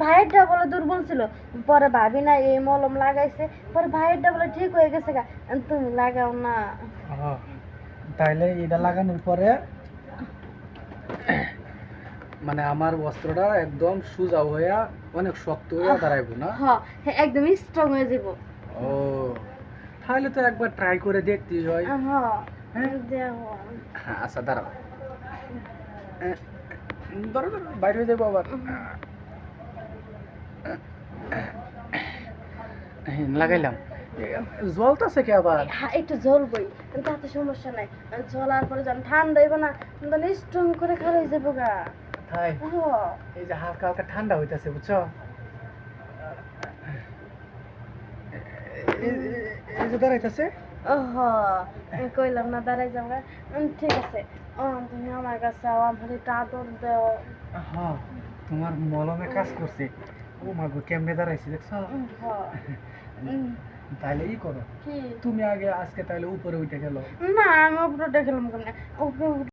ভাইয়েরটা বলে দুর্বল ছিল, পরে ভাবি না এই মলম লাগাইছে, পরে ভাইয়েরটা বলে ঠিক হয়ে গেছে গা। তুমি লাগাও না। তাইলে এটা লাগানোর পরে মানে আমার বস্ত্রটা একদম সোজা হইয়া অনেক শক্ত হইয়া দাঁড়াইবো না? হ্যাঁ, একদম স্ট্রং হয়ে যাব। ও, তাহলে তো একবার ট্রাই করে দেখতেই হয়। হ্যাঁ, দেখো। হ্যাঁ, আচ্ছা দাঁড়াও। ধরো ধরো, বাইরে হয়ে যাবো আবার। লাগাইলাম। জ্বলতেছে কি আবার? হ্যাঁ, একটু জ্বলবই, তাতে সমস্যা নাই। জ্বলার পরে যখন ঠান্ডা হইব না, তখন স্ট্রং করে খাওয়া হয়ে যাবো গা। তাই হ্যাঁ। এই যে হালকা হালকা ঠান্ডা হইতাছে, বুঝছো? এই যে দাঁড়াইতেছে। আমি কইলাম না দাঁড়াই যাবো। ঠিক আছে, তুমি আমার কাছে আমার একটু আদর দাও। হ্যাঁ, তোমার মলমে কাজ করছে। ও মা গো, কেমনে দাঁড়াইছি দেখছো? তাহলে ই করো, কি? তুমি আগে আজকে তাহলে উপরে উঠে গেলো। না, আমি উপরে উঠে গেলাম কেমনে? উপরে